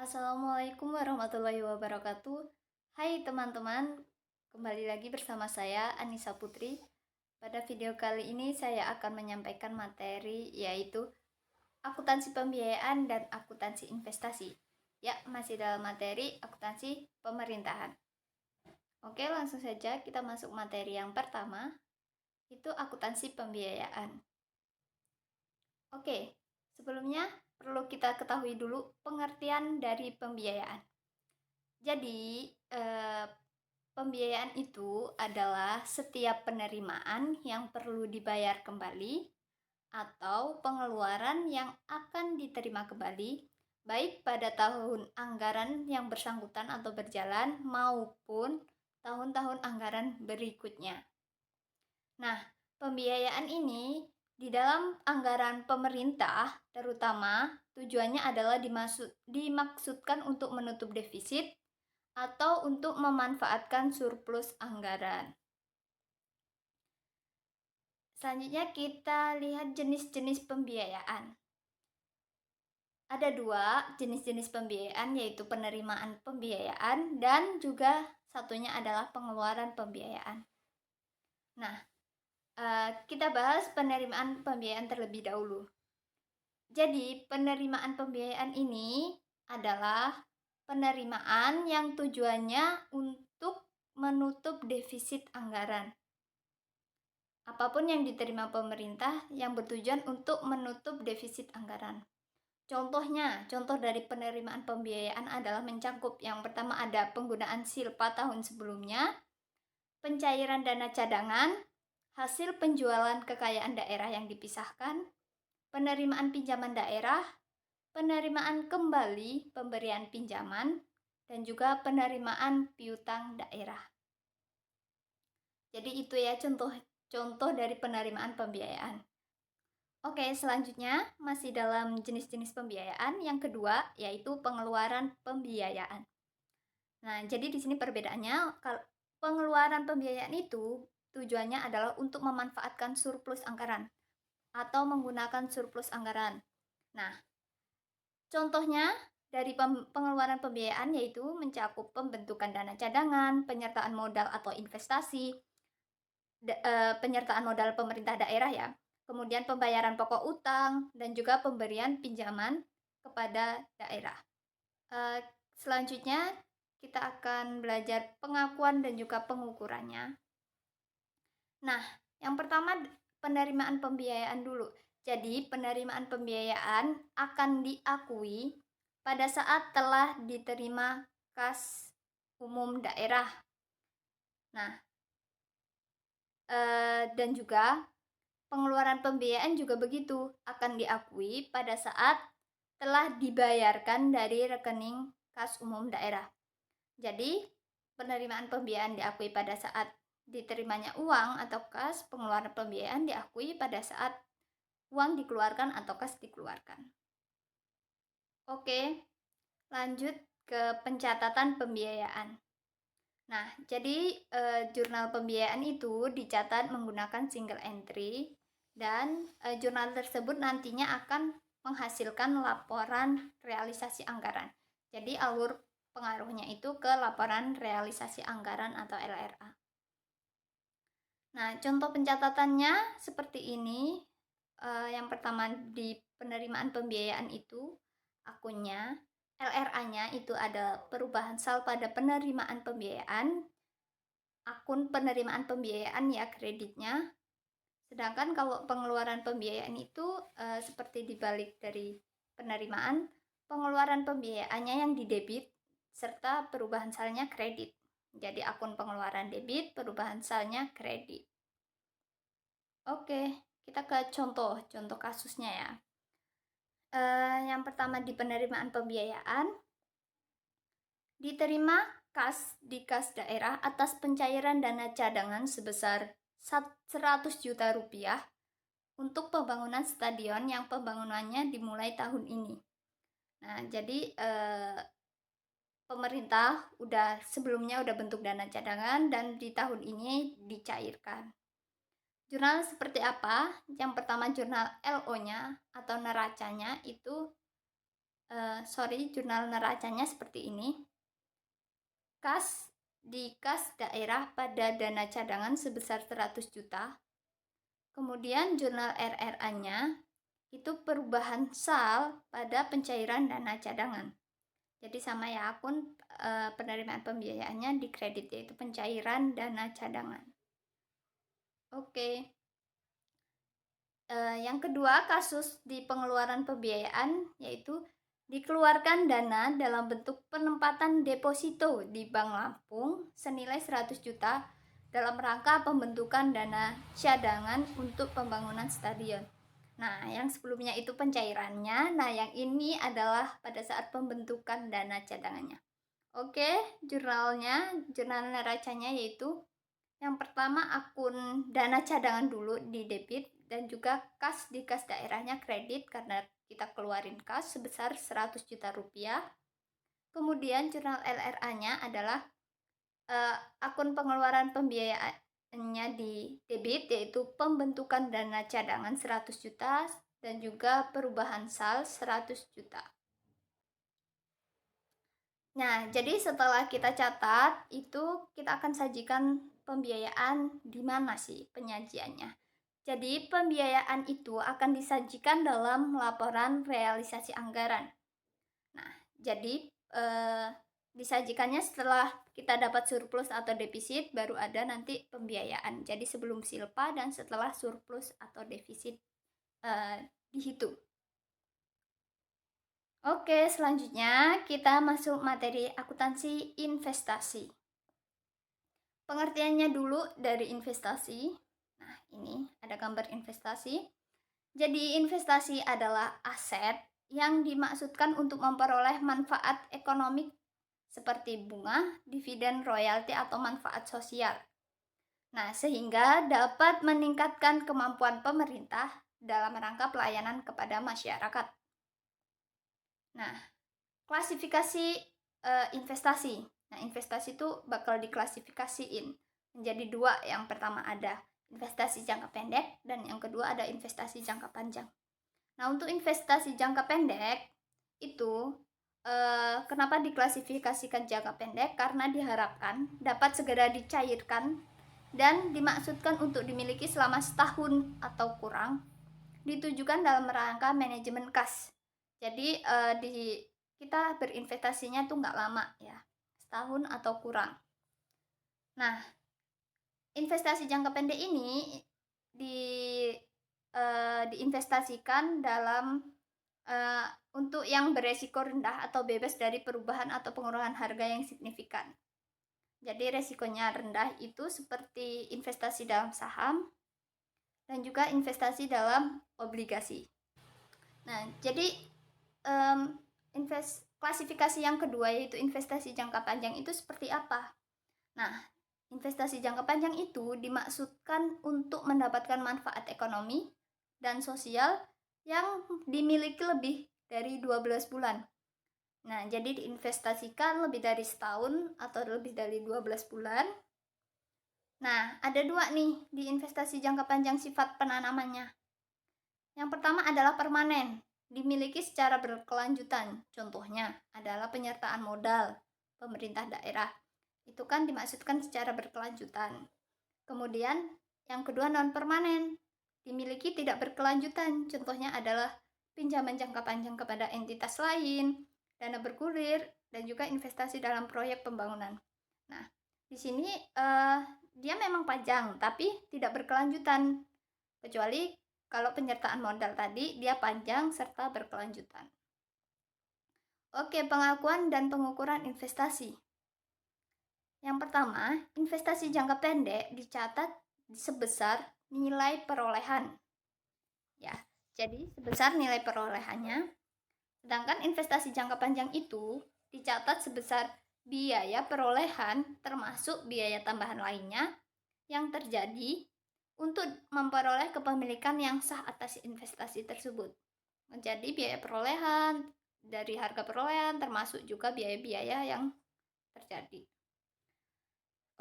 Assalamualaikum warahmatullahi wabarakatuh. Hai teman-teman, kembali lagi bersama saya Anissa Putri. Pada video kali ini saya akan menyampaikan materi yaitu akuntansi pembiayaan dan akuntansi investasi. Ya, masih dalam materi akuntansi pemerintahan. Oke, langsung saja kita masuk materi yang pertama, itu akuntansi pembiayaan. Oke, sebelumnya perlu kita ketahui dulu pengertian dari pembiayaan. Jadi, pembiayaan itu adalah setiap penerimaan yang perlu dibayar kembali atau pengeluaran yang akan diterima kembali, baik pada tahun anggaran yang bersangkutan atau berjalan maupun tahun-tahun anggaran berikutnya. Nah, pembiayaan ini di dalam anggaran pemerintah terutama tujuannya adalah dimaksudkan untuk menutup defisit atau untuk memanfaatkan surplus anggaran. Selanjutnya kita lihat jenis-jenis pembiayaan. Ada dua jenis-jenis pembiayaan, yaitu penerimaan pembiayaan dan juga satunya adalah pengeluaran pembiayaan. Nah, kita bahas penerimaan pembiayaan terlebih dahulu. Jadi, penerimaan pembiayaan ini adalah penerimaan yang tujuannya untuk menutup defisit anggaran. Apapun yang diterima pemerintah yang bertujuan untuk menutup defisit anggaran. Contoh dari penerimaan pembiayaan adalah mencakup yang pertama ada penggunaan silpa tahun sebelumnya, pencairan dana cadangan, hasil penjualan kekayaan daerah yang dipisahkan, penerimaan pinjaman daerah, penerimaan kembali pemberian pinjaman, dan juga penerimaan piutang daerah. Jadi itu ya contoh dari penerimaan pembiayaan. Oke, selanjutnya masih dalam jenis-jenis pembiayaan. Yang kedua yaitu pengeluaran pembiayaan. Nah, jadi di sini perbedaannya, pengeluaran pembiayaan itu tujuannya adalah untuk memanfaatkan surplus anggaran atau menggunakan surplus anggaran. Nah, contohnya dari pengeluaran pembiayaan yaitu mencakup pembentukan dana cadangan, penyertaan modal atau investasi, penyertaan modal pemerintah daerah ya, kemudian pembayaran pokok utang, dan juga pemberian pinjaman kepada daerah. Selanjutnya kita akan belajar pengakuan dan juga pengukurannya. Nah, yang pertama penerimaan pembiayaan dulu. Jadi penerimaan pembiayaan akan diakui pada saat telah diterima kas umum daerah. Nah, dan juga pengeluaran pembiayaan juga begitu, akan diakui pada saat telah dibayarkan dari rekening kas umum daerah. Jadi, penerimaan pembiayaan diakui pada saat diterimanya uang atau kas, pengeluaran pembiayaan diakui pada saat uang dikeluarkan atau kas dikeluarkan. Oke, lanjut ke pencatatan pembiayaan. Nah, jadi jurnal pembiayaan itu dicatat menggunakan single entry dan jurnal tersebut nantinya akan menghasilkan laporan realisasi anggaran. Jadi alur pengaruhnya itu ke laporan realisasi anggaran atau LRA. Nah, contoh pencatatannya seperti ini. Yang pertama di penerimaan pembiayaan itu akunnya, LRA-nya itu ada perubahan sal pada penerimaan pembiayaan, akun penerimaan pembiayaan ya kreditnya. Sedangkan kalau pengeluaran pembiayaan itu seperti dibalik dari penerimaan, pengeluaran pembiayaannya yang di debit serta perubahan salnya kredit. Jadi akun pengeluaran debit, perubahan salnya kredit. Oke, kita ke contoh kasusnya ya. Yang pertama di penerimaan pembiayaan, diterima kas di kas daerah atas pencairan dana cadangan sebesar 100 juta rupiah untuk pembangunan stadion yang pembangunannya dimulai tahun ini. Nah, jadi pemerintah sebelumnya udah bentuk dana cadangan dan di tahun ini dicairkan. Jurnal seperti apa? Yang pertama jurnal LO-nya atau neracanya itu jurnal neracanya seperti ini. Kas daerah pada dana cadangan sebesar 100 juta. Kemudian jurnal RRA-nya itu perubahan sal pada pencairan dana cadangan. Jadi sama ya, akun penerimaan pembiayaannya di kredit, yaitu pencairan dana cadangan. Oke. Yang kedua, kasus di pengeluaran pembiayaan, yaitu dikeluarkan dana dalam bentuk penempatan deposito di Bank Lampung senilai 100 juta dalam rangka pembentukan dana cadangan untuk pembangunan stadion. Nah, yang sebelumnya itu pencairannya, nah yang ini adalah pada saat pembentukan dana cadangannya. Oke, jurnal neracanya yaitu yang pertama akun dana cadangan dulu di debit, dan juga di kas daerahnya kredit karena kita keluarin kas sebesar 100 juta rupiah. Kemudian jurnal LRA-nya adalah akun pengeluaran pembiayaannya di debit, yaitu pembentukan dana cadangan 100 juta dan juga perubahan sal 100 juta. Nah, jadi setelah kita catat, itu kita akan sajikan pembiayaan di mana sih penyajiannya. Jadi, pembiayaan itu akan disajikan dalam laporan realisasi anggaran. Nah, jadi disajikannya setelah kita dapat surplus atau defisit, baru ada nanti pembiayaan. Jadi, sebelum silpa dan setelah surplus atau defisit dihitung. Oke, selanjutnya kita masuk materi akuntansi investasi. Pengertiannya dulu dari investasi. Nah, ini ada gambar investasi. Jadi, investasi adalah aset yang dimaksudkan untuk memperoleh manfaat ekonomi seperti bunga, dividen, royalti, atau manfaat sosial. Nah, sehingga dapat meningkatkan kemampuan pemerintah dalam rangka pelayanan kepada masyarakat. Nah, klasifikasi investasi. Nah, investasi itu bakal diklasifikasiin menjadi dua. Yang pertama ada investasi jangka pendek dan yang kedua ada investasi jangka panjang. Nah, untuk investasi jangka pendek itu kenapa diklasifikasikan jangka pendek? Karena diharapkan dapat segera dicairkan dan dimaksudkan untuk dimiliki selama setahun atau kurang, ditujukan dalam rangka manajemen kas. Jadi kita berinvestasinya tuh nggak lama ya, setahun atau kurang. Nah, investasi jangka pendek ini diinvestasikan dalam untuk yang beresiko rendah atau bebas dari perubahan atau pengurangan harga yang signifikan. Jadi resikonya rendah itu seperti investasi dalam saham dan juga investasi dalam obligasi. Nah, jadi klasifikasi yang kedua yaitu investasi jangka panjang itu seperti apa? Nah, investasi jangka panjang itu dimaksudkan untuk mendapatkan manfaat ekonomi dan sosial yang dimiliki lebih dari 12 bulan. Nah, jadi diinvestasikan lebih dari setahun atau lebih dari 12 bulan. Nah, ada dua nih di investasi jangka panjang sifat penanamannya. Yang pertama adalah permanen, dimiliki secara berkelanjutan. Contohnya adalah penyertaan modal pemerintah daerah. Itu kan dimaksudkan secara berkelanjutan. Kemudian yang kedua non permanen, dimiliki tidak berkelanjutan. Contohnya adalah pinjaman jangka panjang kepada entitas lain, dana bergulir, dan juga investasi dalam proyek pembangunan. Nah, di sini dia memang panjang tapi tidak berkelanjutan, kecuali kalau penyertaan modal tadi dia panjang serta berkelanjutan. Oke, pengakuan dan pengukuran investasi. Yang pertama, investasi jangka pendek dicatat sebesar nilai perolehan. Ya, jadi sebesar nilai perolehannya. Sedangkan investasi jangka panjang itu dicatat sebesar biaya perolehan termasuk biaya tambahan lainnya yang terjadi untuk memperoleh kepemilikan yang sah atas investasi tersebut. Menjadi biaya perolehan dari harga perolehan termasuk juga biaya-biaya yang terjadi.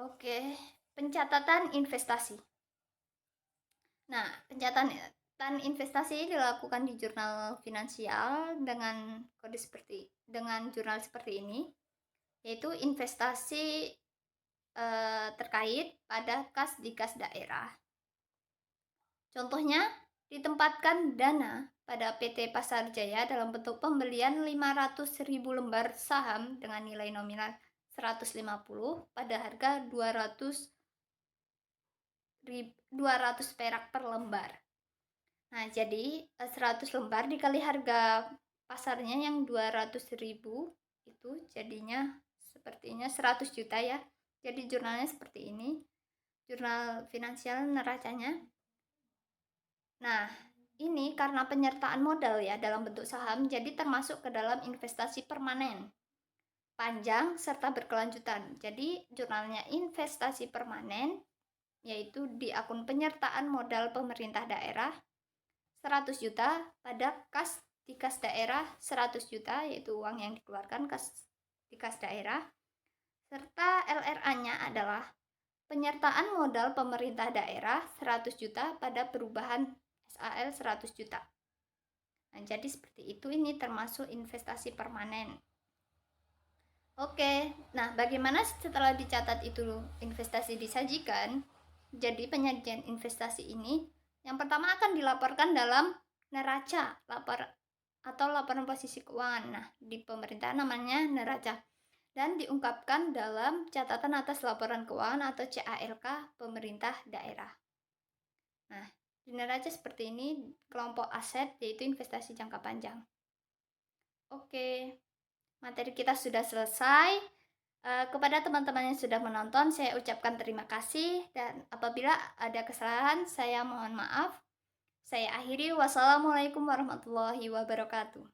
Oke, pencatatan investasi. Nah, pencatatan Investasi dilakukan di jurnal finansial dengan jurnal seperti ini, yaitu investasi terkait pada kas di kas daerah. Contohnya, ditempatkan dana pada PT Pasar Jaya dalam bentuk pembelian 500.000 lembar saham dengan nilai nominal 150 pada harga 200 perak per lembar. Nah, jadi 100 lembar dikali harga pasarnya yang 200.000 itu jadinya sepertinya 100 juta ya. Jadi jurnalnya seperti ini. Jurnal finansial neracanya. Nah, ini karena penyertaan modal ya dalam bentuk saham, jadi termasuk ke dalam investasi permanen, panjang, serta berkelanjutan. Jadi jurnalnya investasi permanen, yaitu di akun penyertaan modal pemerintah daerah 100 juta pada di kas daerah 100 juta, yaitu uang yang dikeluarkan di kas daerah, serta LRA-nya adalah penyertaan modal pemerintah daerah 100 juta pada perubahan SAL 100 juta. Nah, jadi seperti itu, ini termasuk investasi permanen. Oke, nah bagaimana setelah dicatat itu investasi disajikan? Jadi penyajian investasi ini yang pertama akan dilaporkan dalam neraca laporan posisi keuangan. Nah, di pemerintahan namanya neraca. Dan diungkapkan dalam catatan atas laporan keuangan atau CALK pemerintah daerah. Nah, di neraca seperti ini kelompok aset, yaitu investasi jangka panjang. Oke, materi kita sudah selesai. Kepada teman-teman yang sudah menonton, saya ucapkan terima kasih, dan apabila ada kesalahan, saya mohon maaf. Saya akhiri, wassalamualaikum warahmatullahi wabarakatuh.